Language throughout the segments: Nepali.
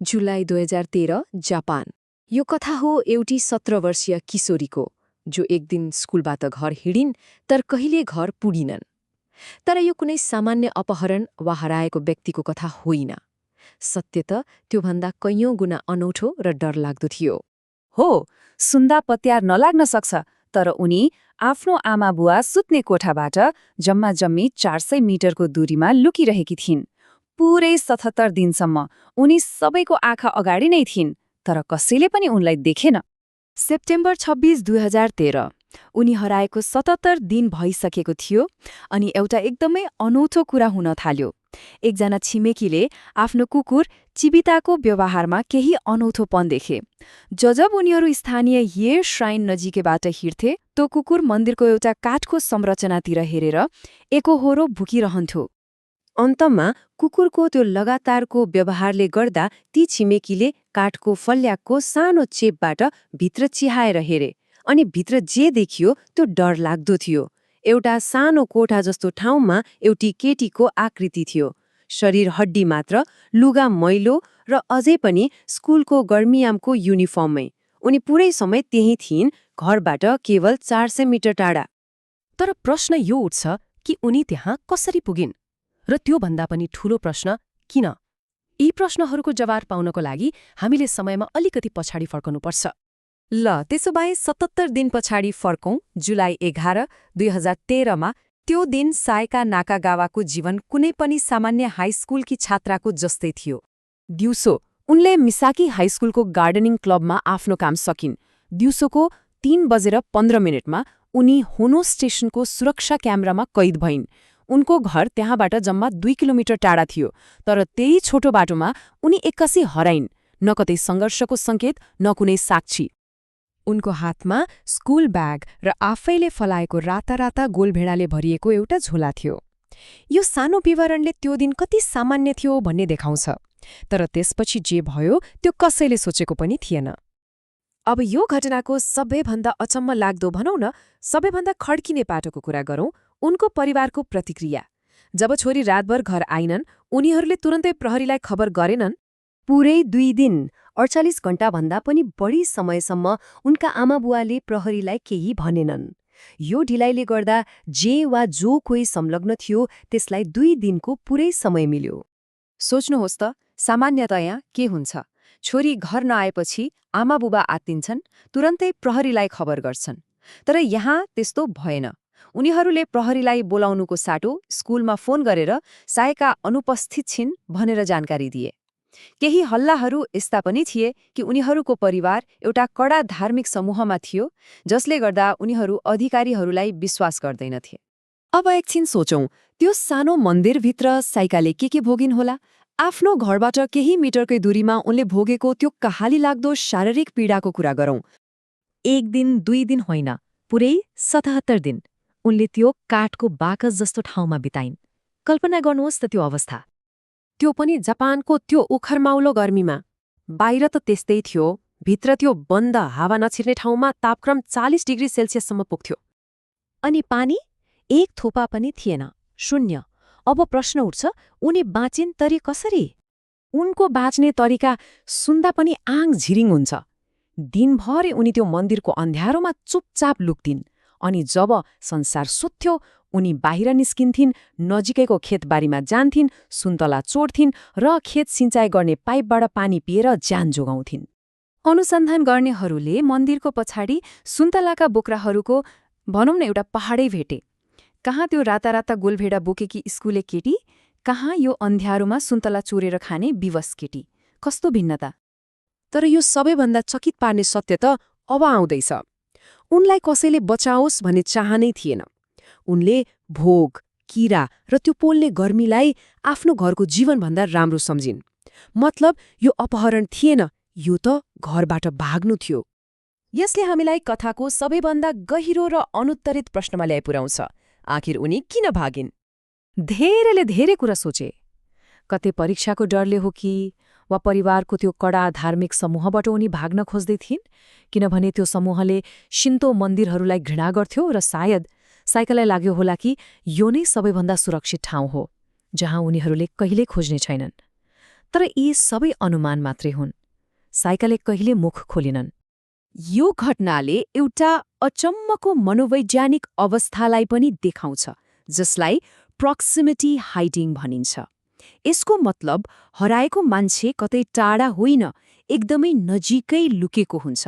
जुलाई 2013 जापान। यो कथा हो एउटी 17 वर्षीय किशोरीको जो एक दिन स्कुलबाट घर हिँडिन् तर कहिले घर पुगिनन्। तर यो कुनै सामान्य अपहरण वा हराएको व्यक्तिको कथा होइन। सत्य त त्योभन्दा कैयौं गुणा अनौठो र डरलाग्दो थियो। हो, सुन्दा पत्यार नलाग्न सक्छ, तर उनी आफ्नो आमा बुवा सुत्ने कोठाबाट जम्मा जम्मी 400 मिटरको दूरीमा लुकिरहेकी थिइन्। पुरै 77 दिनसम्म उनी सबैको आँखा अगाडि नै थिइन्, तर कसैले पनि उनलाई देखेन। सेप्टेम्बर 26, 2013 उनी हराएको 77 दिन भइसकेको थियो अनि एउटा एकदमै अनौठो कुरा हुन थाल्यो। एकजना छिमेकीले आफ्नो कुकुर चिबिताको व्यवहारमा केही अनौठोपन देखे। जब उनीहरू स्थानीय ये श्राइन नजिकैबाट हिँड्थे, त्यो कुकुर मन्दिरको एउटा काठको संरचनातिर हेरेर एकोहोरो भुकिरहन्थ्यो। अन्तमा कुकुरको त्यो लगातारको व्यवहारले गर्दा ती छिमेकीले काठको फल्याकको सानो चेपबाट भित्र चिहाएर हेरे अनि भित्र जे देखियो त्यो डरलाग्दो थियो। एउटा सानो कोठा जस्तो ठाउँमा एउटी केटीको आकृति थियो। शरीर हड्डी मात्र, लुगा मैलो र अझै पनि स्कुलको गर्मियामको युनिफर्ममै। उनी पुरै समय त्यही थिइन्, घरबाट केवल 400 मिटर टाढा। तर प्रश्न यो उठ्छ कि उनी त्यहाँ कसरी पुगिन्? र त्योभन्दा पनि ठूलो प्रश्न, किन? यी प्रश्नहरूको जवाब पाउनको लागि हामीले समयमा अलिकति पछाडि फर्कनुपर्छ। ल, त्यसो भए 77 दिन पछाडि फर्कौं। जुलाई 11, 2013 त्यो दिन सायका नाकागावाको जीवन कुनै पनि सामान्य हाई स्कुलकी छात्राको जस्तै थियो। दिउँसो उनले मिसाकी हाई स्कुलको गार्डनिङ क्लबमा आफ्नो काम सकिन्। दिउँसोको 3:15 उनी होनो स्टेशनको सुरक्षा क्यामेरामा कैद भइन्। उनको घर त्यहाँबाट जम्मा 2 किलोमिटर टाढा थियो, तर त्यही छोटो बाटोमा उनी एक्कासी हराइन्। न कतै सङ्घर्षको सङ्केत, न कुनै साक्षी। उनको हातमा स्कुल ब्याग र आफैले फलाएको राता गोलभेडाले भरिएको एउटा झोला थियो। यो सानो विवरणले त्यो दिन कति सामान्य थियो भन्ने देखाउँछ, तर त्यसपछि जे भयो त्यो कसैले सोचेको पनि थिएन। अब यो घटनाको सबैभन्दा अचम्म लाग्दो, भनौँ न सबैभन्दा खड्किने पाटोको कुरा गरौँ, उनको परिवारको प्रतिक्रिया। जब छोरी रातभर घर आइनन्, उनीहरूले तुरन्तै प्रहरीलाई खबर गरेनन्। पुरै 2 दिन 48 घण्टाभन्दा पनि बढी समयसम्म उनका आमाबुवाले प्रहरीलाई केही भनेनन्। यो ढिलाइले गर्दा जे वा जो कोही संलग्न थियो त्यसलाई 2 दिनको पुरै समय मिल्यो। सोच्नुहोस् त, सामान्यतया के हुन्छ? छोरी घर नआएपछि आमाबुबा आत्तिन्छन्, तुरन्तै प्रहरीलाई खबर गर्छन्। तर यहाँ त्यस्तो भएन। उनीहरूले प्रहरीलाई बोलाउनुको साटो स्कुलमा फोन गरेर सायका अनुपस्थित छिन् भनेर जानकारी दिए। केही हल्लाहरू यस्ता पनि थिए कि उनीहरूको परिवार एउटा कडा धार्मिक समूहमा थियो, जसले गर्दा उनीहरू अधिकारीहरूलाई विश्वास गर्दैनथे। अब एकछिन सोचौं, त्यो सानो मन्दिरभित्र साइकाले के भोगिन् होला? आफ्नो घरबाट केही मिटरकै दूरीमा उनले भोगेको त्यो कहाली लाग्दो शारीरिक पीडाको कुरा गरौं। 1 दिन 2 दिन होइन, पुरै 77 दिन उनले त्यो काठको बाकस जस्तो ठाउँमा बिताइन्। कल्पना गर्नुहोस् त त्यो अवस्था। त्यो पनि जापानको त्यो उखरमाउलो गर्मीमा। बाहिर त त्यस्तै थियो, भित्र त्यो बन्द हावा नछिर्ने ठाउँमा तापक्रम 40 डिग्री सेल्सियससम्म पुग्थ्यो। अनि पानी? एक थोपा पनि थिएन, शून्य। अब प्रश्न उठ्छ, उनी बाँचिन् तरी कसरी? उनको बाँच्ने तरिका सुन्दा पनि आङ झिरिङ हुन्छ। दिनभरि उनी त्यो मन्दिरको अन्ध्यारोमा चुपचाप लुक्तिन्, अनि जब संसार सुत्थ्यो उनी बाहिर निस्किन्थिन्, नजिकैको खेतबारीमा जान्थिन्, सुन्तला चोड्थिन् र खेत सिँचाइ गर्ने पाइपबाट पानी पिएर ज्यान जोगाउँथिन्। अनुसन्धान गर्नेहरूले मन्दिरको पछाडि सुन्तलाका बोक्राहरूको भनौँ न एउटा पहाडै भेटे। कहाँ त्यो राता गोलभेडा बोकेकी स्कुले केटी, कहाँ यो अन्ध्यारोमा सुन्तला चोरेर खाने विवश केटी। कस्तो भिन्नता! तर यो सबैभन्दा चकित पार्ने सत्य त अब आउँदैछ। उनलाई कसैले बचाओस् भन्ने चाहनै थिएन। उनले भोग, किरा र त्यो पोल्ने गर्मीलाई आफ्नो घरको जीवनभन्दा राम्रो सम्झिन्। मतलब यो अपहरण थिएन, यो त घरबाट भाग्नु थियो। यसले हामीलाई कथाको सबैभन्दा गहिरो र अनुत्तरित प्रश्नमा ल्याइपुर्याउँछ। आखिर उनी किन भागिन्? धेरैले धेरै कुरा सोचे। कतै परीक्षाको डरले हो कि वा परिवारको त्यो कडा धार्मिक समूहबाट उनी भाग्न खोज्दै थिइन्, किनभने त्यो समूहले शिन्तो मन्दिरहरूलाई घृणा गर्थ्यो र सायद साइकललाई लाग्यो होला कि यो नै सबैभन्दा सुरक्षित ठाउँ हो जहाँ उनीहरूले कहिल्यै खोज्ने छैनन्। तर यी सबै अनुमान मात्रै हुन्। साइकाले कहिले मुख खोलिनन्। यो घटनाले एउटा अचम्मको मनोवैज्ञानिक अवस्थालाई पनि देखाउँछ, जसलाई प्रक्सिमिटी हाइडिङ भनिन्छ। यसको मतलब हराएको मान्छे कतै टाढा होइन, एकदमै नजिकै लुकेको हुन्छ।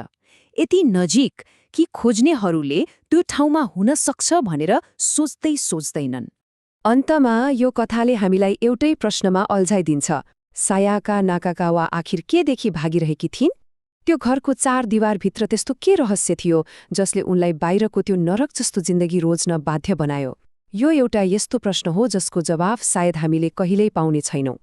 यति नजिक कि खोज्नेहरूले त्यो ठाउँमा हुन सक्छ भनेर सोच्दै सोच्दैनन्। अन्तमा यो कथाले हामीलाई एउटै प्रश्नमा अल्झाइदिन्छ, सायाका नाकागावा आखिर केदेखि भागिरहेकी थिइन्? त्यो घरको 4 दिवारभित्र त्यस्तो के रहस्य थियो जसले उनलाई बाहिरको त्यो नरक जस्तो जिन्दगी रोज्न बाध्य बनायो? यो एउटा यस्तो प्रश्न हो जसको जवाफ सायद हामीले कहिल्यै पाउने छैनौं।